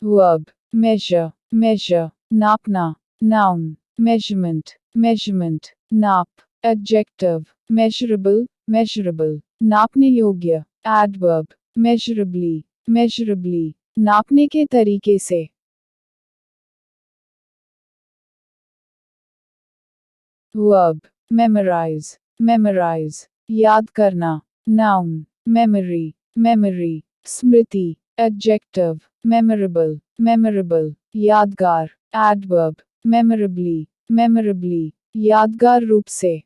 verb, measure, measure, नापना, noun, measurement, measurement, नाप, adjective, measurable, measurable, नापने योग्य, adverb, measurably, measurably, नापने के तरीके से, verb, memorize, memorize, याद करना, noun, memory, memory, स्मृति, adjective, memorable, memorable, यादगार, adverb, memorably, memorably, यादगार रूप से,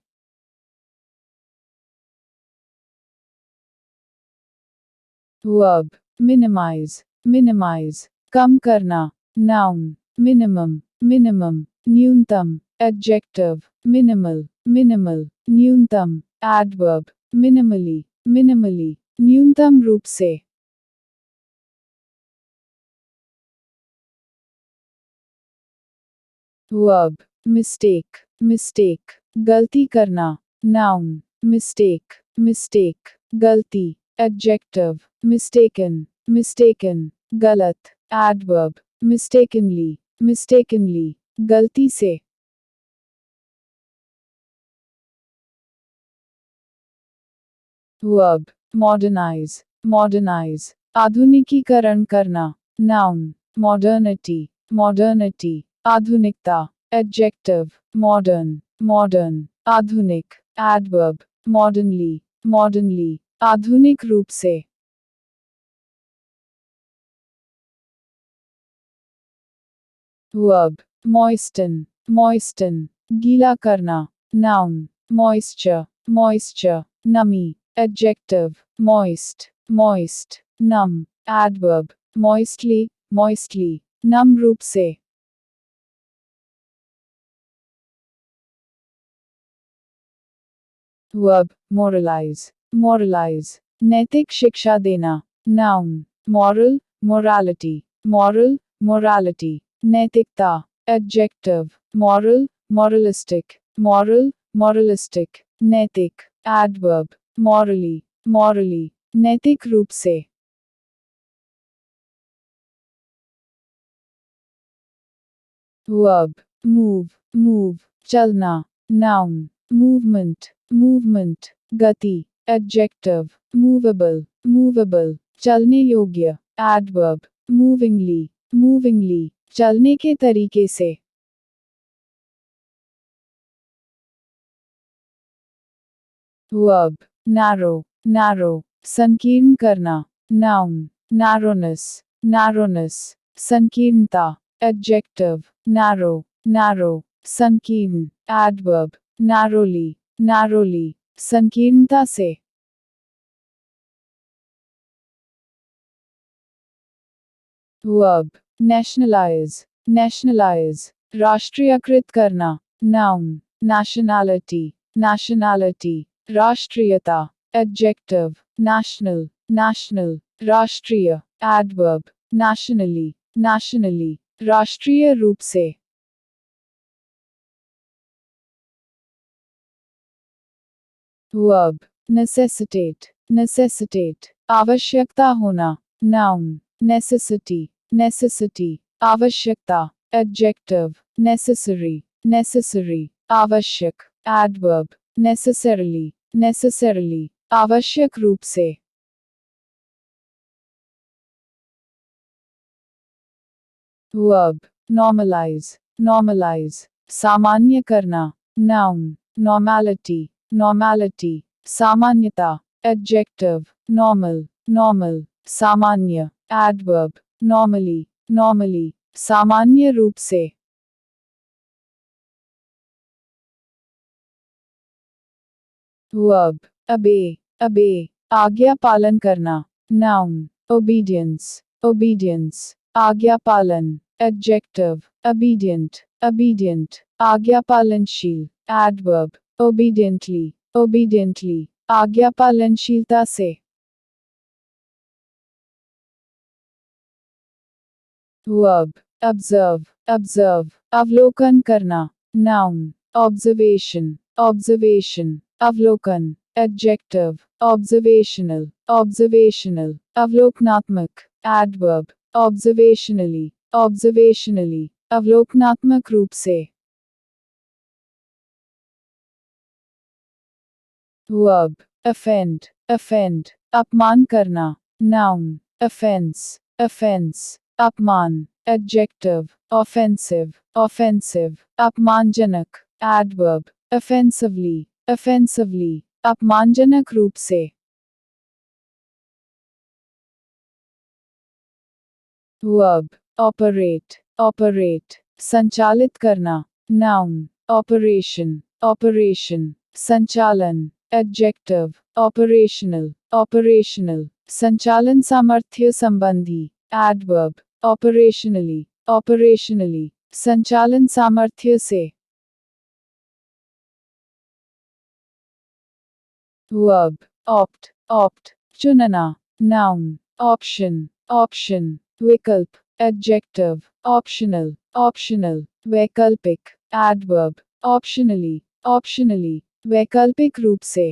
verb, minimize, minimize, कम करना, noun, minimum, minimum, न्यूनतम, adjective, minimal, minimal, न्यूनतम, adverb, minimally, minimally, न्यूनतम रूप से, verb, mistake, mistake, गलती करना, noun, mistake, mistake, गलती, adjective, mistaken, mistaken, गलत, adverb, mistakenly, mistakenly, गलती से, verb, modernize, modernize, आधुनिकीकरण करना, noun, modernity, modernity, आधुनिकता, adjective, modern, modern, आधुनिक, adverb, modernly, modernly, आधुनिक रूप से, verb, moisten, moisten, गीला करना, noun, moisture, moisture, नमी, adjective, moist, moist, नम, adverb, moistly, moistly, नम रूप से, verb, moralize, moralize, नैतिक शिक्षा देना, noun, moral, morality, moral, morality, नैतिकता, adjective, moral, moralistic, moral, moralistic, नैतिक, adverb, morally, morally, नैतिक रूप से, verb, move, move, चलना, noun, movement, movement, गति, adjective, movable, movable, चलने योग्य, adverb, movingly, movingly, चलने के तरीके से, verb, narrow, narrow, संकीर्ण करना, noun, narrowness, narrowness, संकीर्णता, adjective, narrow, narrow, संकीर्ण, adverb, narrowly, narrowly, संकीर्णता से, verb, nationalize, nationalize, राष्ट्रीयकृत करना, noun, nationality, nationality, राष्ट्रीयता, adjective, national, national, राष्ट्रीय, adverb, nationally, nationally, राष्ट्रीय रूप से, verb, necessitate, necessitate, आवश्यकता होना, noun, necessity, necessity, आवश्यकता, adjective, necessary, necessary, आवश्यक, adverb, necessarily, necessarily, आवश्यक रूप से, verb, normalize, normalize, सामान्य करना, noun, normality, normality, सामान्यता, adjective, normal, normal, सामान्य, adverb, normally, normally, सामान्य रूप से, verb, obey, obey, आज्ञा पालन करना, noun, obedience, obedience, आज्ञा पालन, adjective, obedient, obedient, आज्ञा पालनशील, adverb, obediently, obediently, आज्ञा पालनशीलता से, verb, observe, observe, अवलोकन करना, noun, observation, observation, अवलोकन, adjective, observational, observational, अवलोकनात्मक, adverb, observationally, observationally, अवलोकनात्मक रूप से. verb, offend, offend, अपमान करना. noun, offense, offense, अपमान. adjective, offensive, offensive, अपमानजनक. adverb, offensively, offensively, अपमानजनक रूप से. verb, operate, operate, संचालित करना. noun, operation, operation, संचालन. adjective, operational, operational, संचालन सामर्थ्य संबंधी. adverb, operationally, operationally, संचालन सामर्थ्य से. verb, opt, opt, चुनना. noun, option, option, विकल्प. adjective, optional, optional, वैकल्पिक. adverb, optionally, optionally, वैकल्पिक रूप से.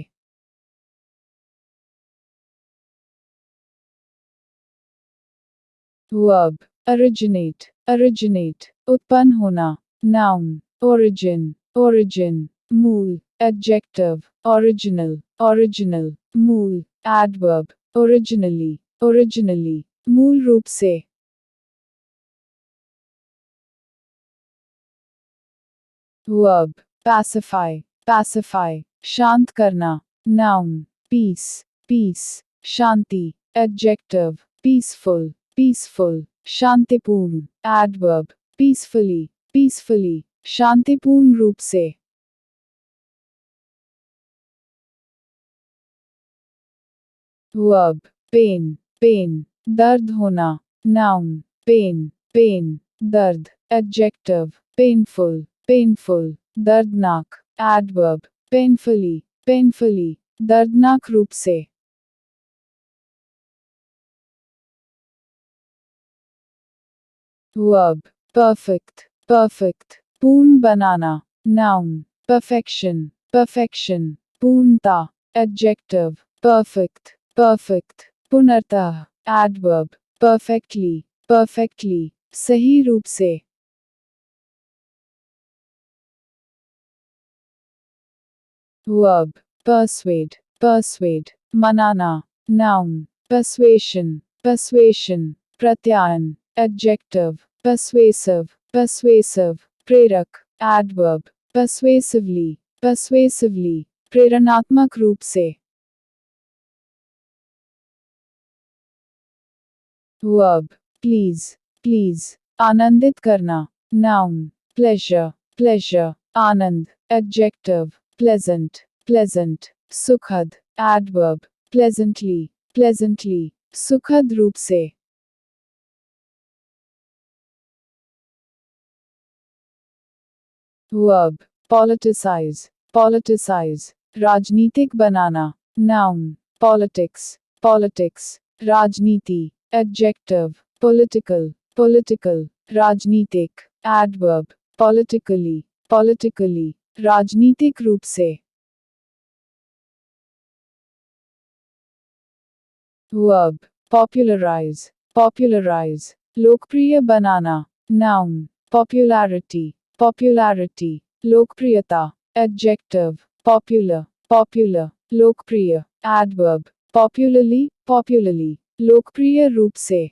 verb, originate, originate, उत्पन्न होना. noun, origin, origin, मूल. adjective, original, original, मूल. adverb, originally, originally, मूल रूप से. verb, pacify, pacify, शांत करना. noun, peace, peace, शांति. adjective, peaceful, peaceful, शांतिपूर्ण. adverb, peacefully, peacefully, शांतिपूर्ण रूप से. verb, pain, pain, दर्द होना. noun, pain, pain, दर्द. adjective, painful, painful, दर्दनाक. adverb, painfully, painfully, दर्दनाक रूप से. verb, perfect, perfect, पूर्ण बनाना. noun, perfection, perfection, पूर्णता. adjective, perfect, perfect, पुनर्तः. adverb, perfectly, perfectly, सही रूप से. verb, persuade, persuade, मनाना. noun, persuasion, persuasion, प्रत्यायन. adjective, persuasive, persuasive, प्रेरक. adverb, persuasively, persuasively, प्रेरणात्मक रूप से. verb, please, please, आनंदित करना. noun, pleasure, pleasure, आनंद. adjective, pleasant, pleasant, सुखद. adverb, pleasantly, pleasantly, सुखद रूप से. verb, politicize, politicize, राजनीतिक बनाना. noun, politics, politics, राजनीति. adjective, political, political, राजनीतिक. adverb, politically, politically, राजनीतिक रूप से. verb, popularize, popularize, लोकप्रिय बनाना. noun, popularity, popularity, लोकप्रियता. adjective, popular, popular, लोकप्रिय. adverb, popularly, popularly, लोकप्रिय रूप से.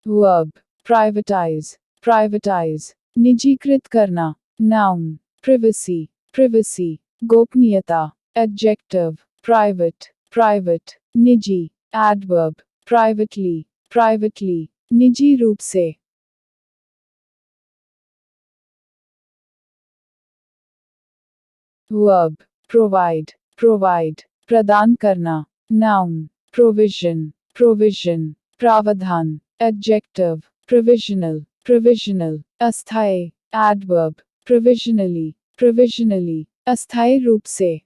verb, privatize, privatize, निजीकृत करना. noun, privacy, privacy, गोपनीयता. adjective, private, private, निजी. adverb, privately, privately, निजी रूप से. verb, provide, provide, प्रदान करना. noun, provision, provision, प्रावधान. adjective, provisional, provisional, अस्थायी. adverb, provisionally, provisionally, अस्थायी रूप से.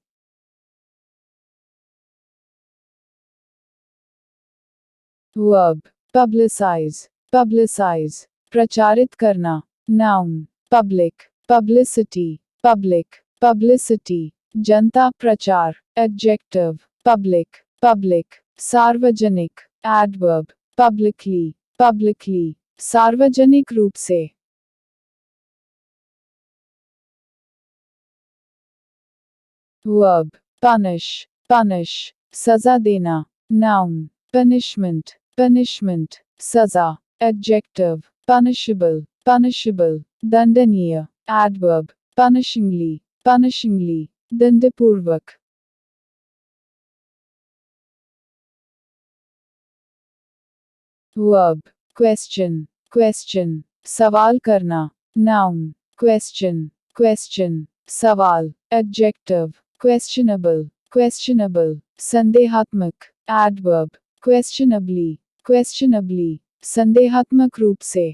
verb, publicize, publicize, प्रचारित करना. noun, public, publicity, public, publicity, जनता प्रचार. adjective, public, public, सार्वजनिक, adverb, publicly, publicly, सार्वजनिक रूप से, verb, punish, punish, सजा देना, noun, punishment, punishment, सजा, adjective, punishable, punishable, दंडनीय, adverb, punishingly, punishingly, दंडपूर्वक, verb, question, question, सवाल करना, noun, question, question, सवाल, adjective, questionable, questionable, संदेहात्मक, adverb, questionably, questionably, संदेहात्मक रूप से,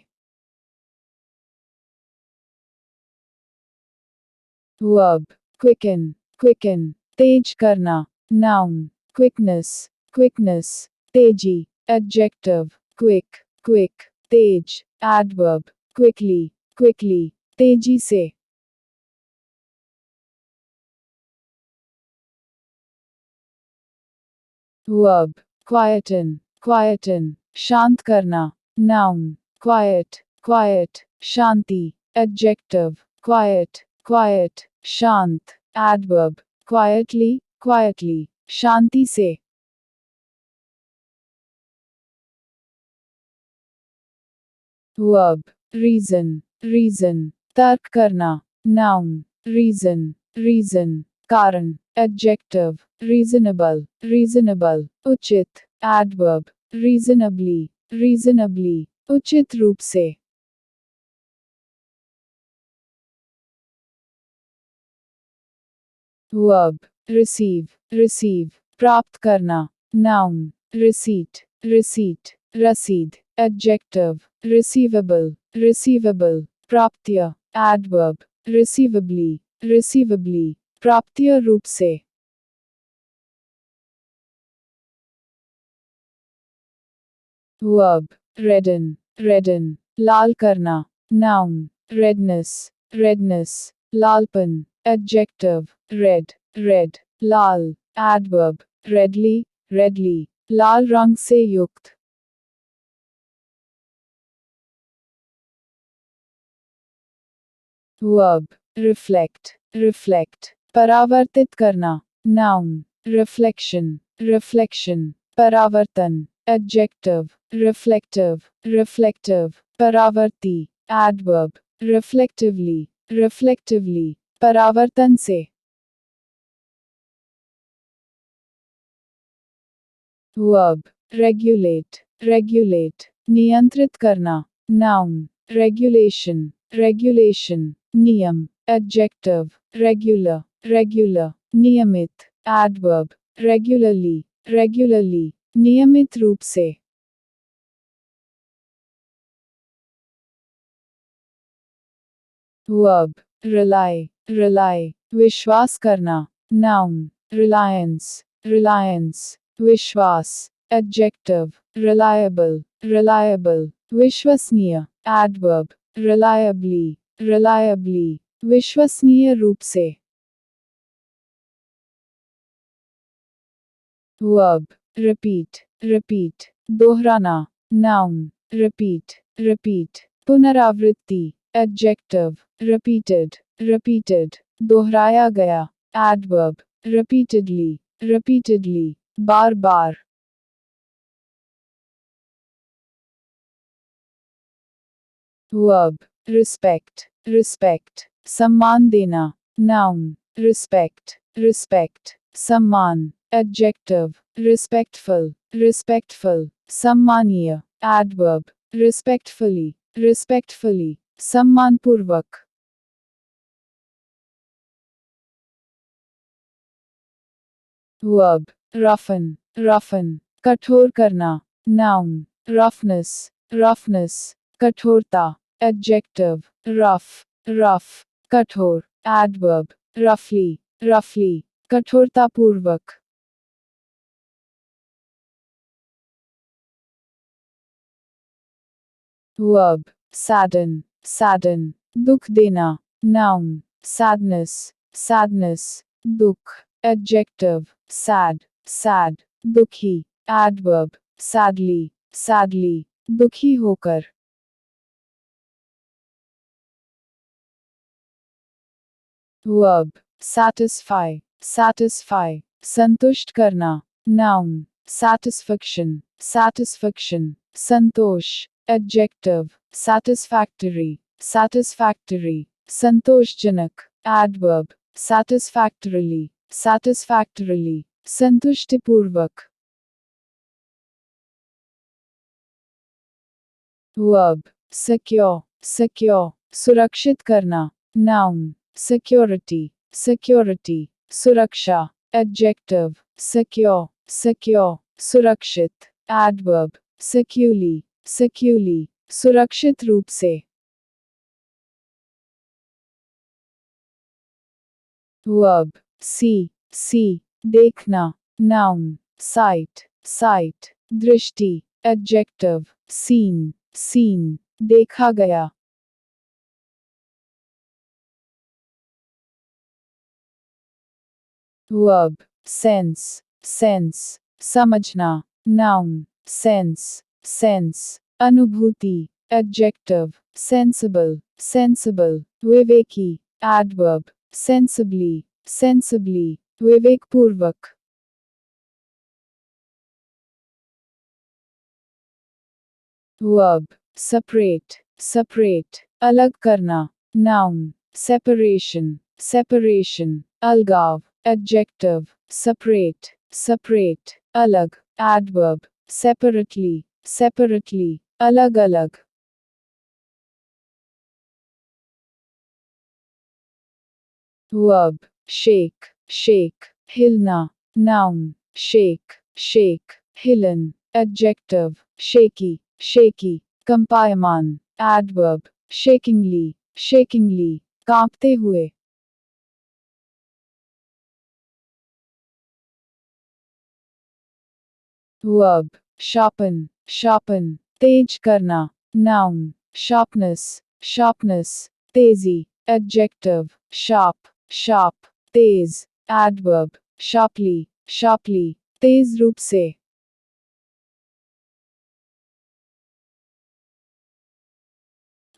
verb, quicken, quicken, तेज करना, noun, quickness, quickness, तेजी, adjective, quick, quick, तेज, adverb, quickly, quickly, तेजी से, verb, quieten, quieten, शांत करना, noun, quiet, quiet, शांति, adjective, quiet, quiet, शांत, adverb, quietly, quietly, शांति से, verb, reason, reason, तर्क करना, noun, reason, reason, कारण, adjective, reasonable, reasonable, उचित, adverb, reasonably, reasonably, उचित रूप से, verb, receive, receive, प्राप्त करना, noun, receipt, receipt, रसीद, adjective, receivable, receivable, प्राप्त्य, adverb, receivably, receivably, प्राप्त्य रूप से, verb, redden, redden, लाल करना, noun, redness, redness, लालपन, adjective, red, red, लाल, adverb, redly, redly, लाल रंग से युक्त, verb, reflect, reflect, परावर्तित करना, noun, reflection, reflection, परावर्तन, adjective, reflective, reflective, परावर्ती, adverb, reflectively, reflectively, परावर्तन से, verb, regulate, regulate, नियंत्रित करना, noun, regulation, regulation, नियम, adjective, regular, regular, नियमित, adverb, regularly, regularly, नियमित रूप से, verb, rely, rely, विश्वास करना, noun, reliance, reliance, विश्वास, adjective, reliable, reliable, विश्वसनीय, adverb, reliably, reliably, विश्वसनीय रूप से, verb, repeat, repeat, दोहराना, noun, repeat, repeat, पुनरावृत्ति, adjective, repeated, repeated, दोहराया गया, adverb, repeatedly, repeatedly, बार बार, verb, respect, respect, सम्मान देना, noun, respect, respect, सम्मान, adjective, respectful, respectful, सम्मानीय, adverb, respectfully, respectfully, सम्मानपूर्वक, verb, roughen, roughen, कठोर करना, noun, roughness, roughness, कठोरता, adjective, rough, rough, कठोर, adverb, roughly, roughly, कठोरतापूर्वक, verb, sadden, sadden, दुख देना, noun, sadness, sadness, दुख, adjective, sad, sad, दुखी, adverb, sadly, sadly, दुखी होकर. Verb, satisfy, satisfy, संतुष्ट करना. Noun, satisfaction, satisfaction, संतोष. Adjective, satisfactory, satisfactory, संतोषजनक. Adverb, satisfactorily, satisfactorily, संतुष्टिपूर्वक. Verb, secure, secure, सुरक्षित करना. Noun, security, security, सुरक्षा. Adjective, secure, secure, सुरक्षित. Adverb, securely, securely, सुरक्षित रूप से. Verb, see, see, देखना. Noun, sight, sight, दृष्टि. Adjective, seen, seen, देखा गया. Verb, sense, sense, समझना. Noun, sense, sense, अनुभूति. Adjective, sensible, sensible, विवेकी. Adverb, sensibly, sensibly, विवेकपूर्वक. Verb, separate, separate, अलग करना. Noun, separation, separation, अलगाव. Adjective, separate, separate, अलग. Adverb, separately, separately, अलग अलग. Verb, shake, shake, हिलना. Noun, shake, shake, हिलन. Adjective, shaky, shaky, कंपायमान. Adverb, shakingly, shakingly, कांपते हुए. Verb, sharpen, sharpen, तेज करना. Noun, sharpness, sharpness, तेजी. Adjective, sharp, sharp, तेज. Adverb, sharply, sharply, तेज रूप से.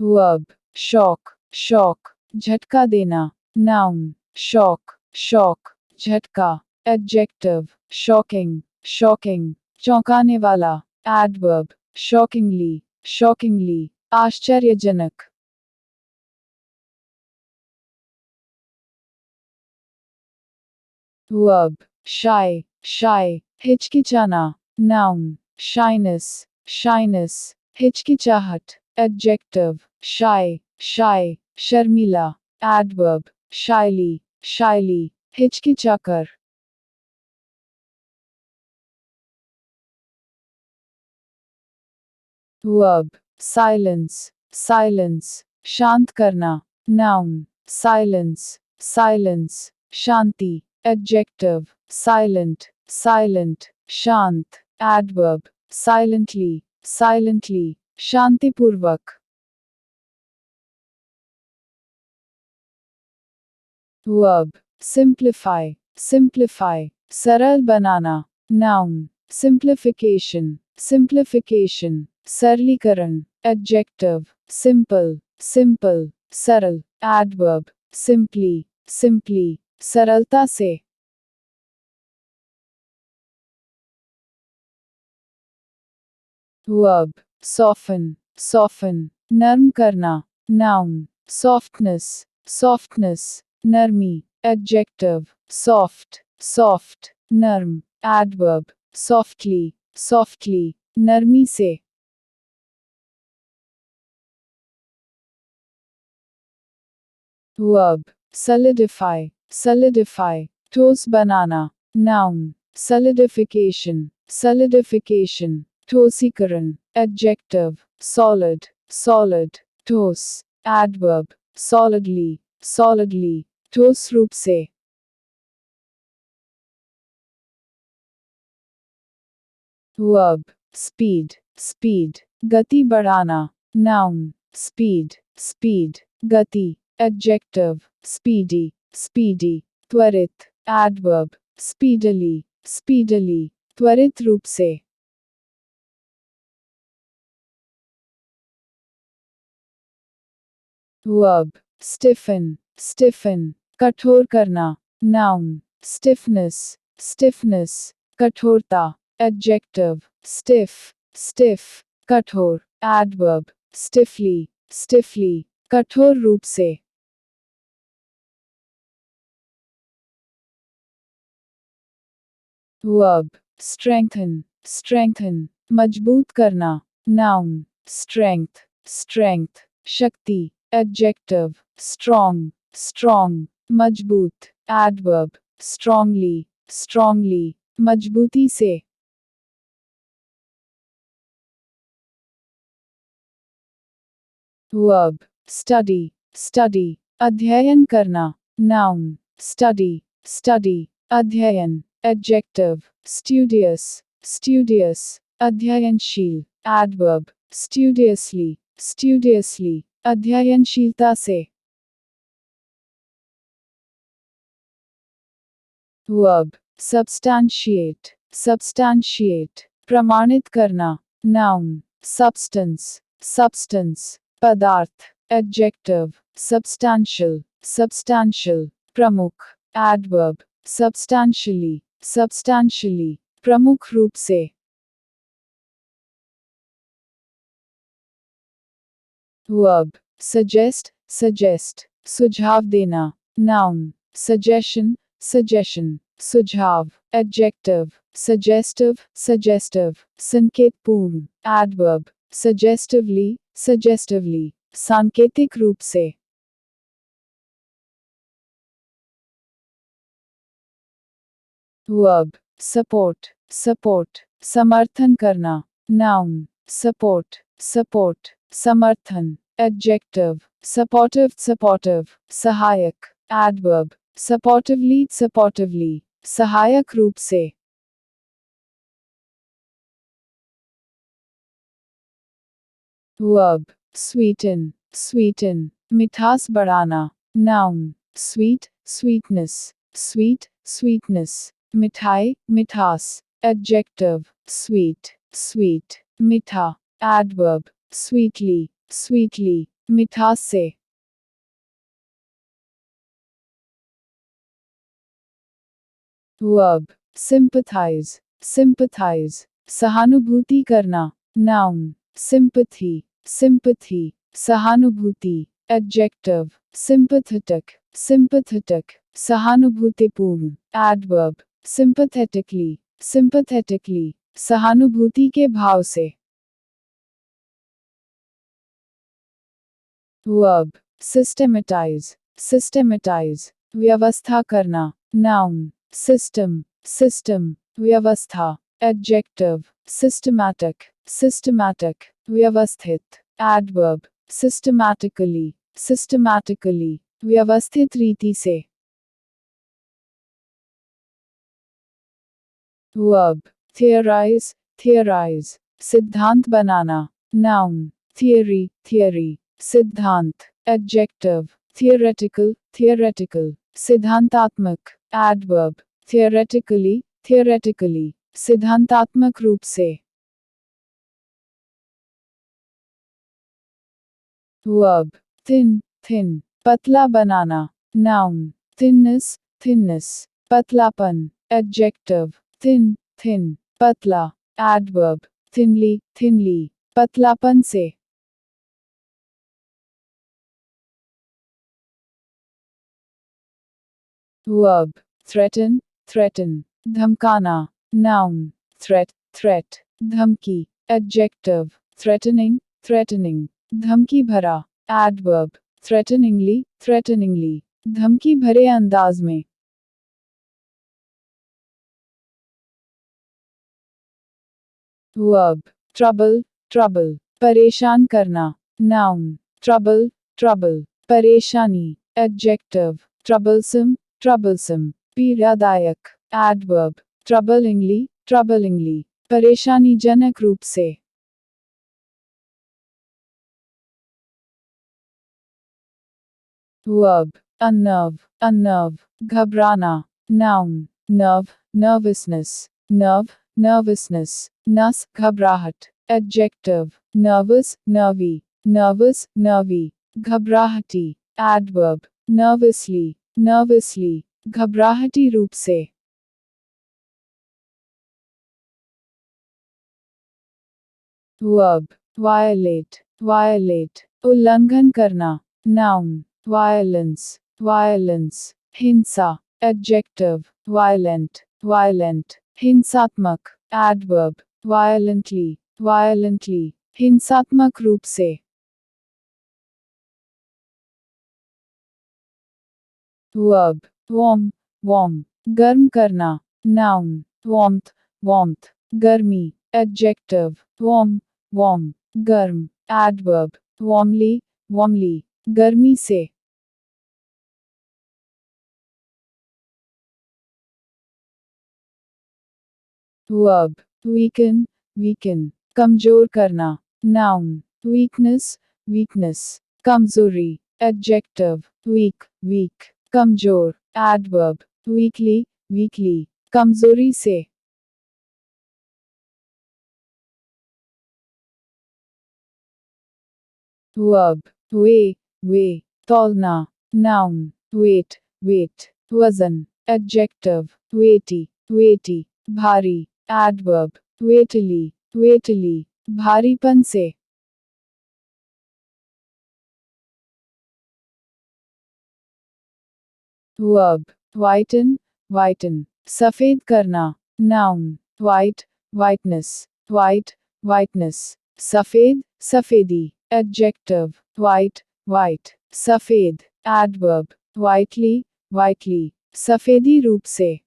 Verb, shock, shock, झटका देना. Noun, shock, shock, झटका. Adjective, shocking, shocking, चौंकाने वाला. Adverb, shockingly, shockingly, आश्चर्यजनक. Verb, shy, shy, हिचकिचाना. Noun, shyness, shyness, हिचकिचाहट. Adjective, shy, shy, शर्मीला. Adverb, shyly, shyly, हिचकिचाकर. Verb, silence, silence, शांत करना. Noun, silence, silence, शांति. Adjective, silent, silent, शांत. Adverb, silently, silently, शांतिपूर्वक. Verb, simplify, simplify, सरल बनाना. Noun, simplification, simplification, सरलीकरण. Adjective, simple, simple, सरल. Adverb, simply, simply, सरलता से. Verb, soften, soften, नर्म करना. Noun, softness, softness, नरमी. Adjective, soft, soft, नर्म. Adverb, softly, softly, नरमी से. Verb, solidify, solidify, ठोस बनाना. Noun, solidification, solidification, ठोसीकरण. Adjective, solid, solid, ठोस. Adverb, solidly, solidly, ठोस रूप से. Verb, speed, speed, गति बढ़ाना. Noun, speed, speed, गति. Adjective, speedy, speedy, त्वरित. Adverb, speedily, speedily, त्वरित रूप से. verb, stiffen, stiffen, कठोर करना. noun, stiffness, stiffness, कठोरता. adjective, stiff, stiff, कठोर. adverb, stiffly, stiffly, कठोर रूप से. verb, strengthen, strengthen, मजबूत करना. noun, strength, strength, शक्ति. adjective, strong, strong, मजबूत. adverb, strongly, strongly, मजबूती से. verb, study, study, अध्ययन करना. noun, study, study, अध्ययन. adjective, studious, studious, अध्ययनशील. adverb, studiously, studiously, अध्ययनशीलता से. verb, substantiate, substantiate, प्रमाणित करना. noun, substance, substance, पदार्थ. adjective, substantial, substantial, प्रमुख. adverb, substantially, substantially, प्रमुख रूप से. verb, suggest, suggest, सुझाव देना. noun, suggestion, suggestion, सुझाव. adjective, suggestive, suggestive, संकेतपूर्ण. adverb, suggestively, suggestively, सांकेतिक रूप से. verb, support, support, समर्थन करना. noun, support, support, समर्थन. adjective, supportive, supportive, सहायक. adverb, supportively, supportively, सहायक रूप से. verb, sweeten, sweeten, मिठास बढ़ाना. noun, sweet, sweetness, sweet, sweetness, मिठाई, मिठास. adjective, sweet, sweet, मीठा. adverb, sweetly, sweetly, मिठास से. verb, sympathize, sympathize, सहानुभूति करना. noun, sympathy, sympathy, सहानुभूति. adjective, sympathetic, sympathetic, सहानुभूतिपूर्ण. adverb, sympathetically, sympathetically, सहानुभूति के भाव से. verb, systematize, systematize, व्यवस्था करना. noun, system, system, व्यवस्था. adjective, systematic, systematic, व्यवस्थित. adverb, systematically, systematically, व्यवस्थित रीति से. verb, theorize, theorize, सिद्धांत बनाना. noun, theory, theory, सिद्धांत. adjective, theoretical, theoretical, सिद्धांतात्मक. adverb, theoretically, theoretically, सिद्धांतात्मक रूप से. verb, thin, thin, पतला बनाना. noun, thinness, thinness, पतलापन. adjective, thin, thin, पतला. adverb, thinly, thinly, पतलापन से. verb, threaten, threaten, धमकाना. noun, threat, threat, धमकी. adjective, threatening, threatening, धमकी भरा. adverb, threateningly, threateningly, धमकी भरे अंदाज में. verb, trouble, trouble, परेशान करना. noun, trouble, trouble, परेशानी. adjective, troublesome, troublesome, पीड़ादायक. adverb, troublingly, troublingly, परेशानीजनक रूप से. verb, unnerve, unnerve, घबराना. noun, nerve, nervousness, nerve, nervousness, नस, घबराहट, adjective, nervous, nervy, nervous, nervy, घबराहटी, adverb, nervously, nervously, घबराहटी रूप से, verb, violate, violate, उल्लंघन करना, noun, violence, violence, हिंसा, adjective, violent, violent, हिंसात्मक, adverb, violently, violently, हिंसात्मक रूप से, verb, warm, warm, गर्म करना, noun, warmth, warmth, गर्मी, adjective, warm, warm, गर्म, adverb, warmly, warmly, गर्मी से, verb, weaken, weaken, कमजोर करना, noun, weakness, weakness, कमजोरी, adjective, weak, weak, कमजोर, adverb, weakly, weakly, कमजोरी से, verb, weigh, weigh, तौलना, noun, weight, weight, वजन, adjective, weighty, weighty, भारी, adverb, weightily, weightily, भारीपन से, verb, whiten, whiten, सफेद करना, noun, white, whiteness, white, whiteness, सफेद, सफेदी, adjective, white, white, सफेद, adverb, whitely, whitely, सफेदी रूप से,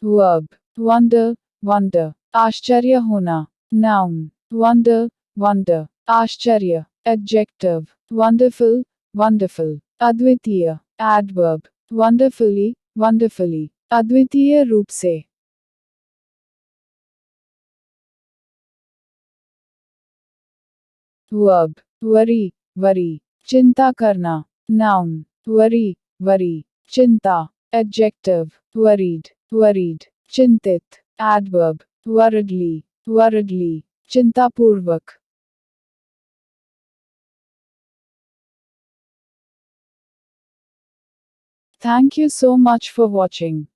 verb, wonder, wonder, आश्चर्य होना, noun, wonder, wonder, आश्चर्य, adjective, wonderful, wonderful, अद्वितीय, adverb, wonderfully, wonderfully, अद्वितीय रूप से, verb, worry, worry, चिंता करना, noun, worry, worry, चिंता, adjective, worried, worried, चिंतित, adverb, worriedly, worriedly, चिंतापूर्वक. Thank you so much for watching.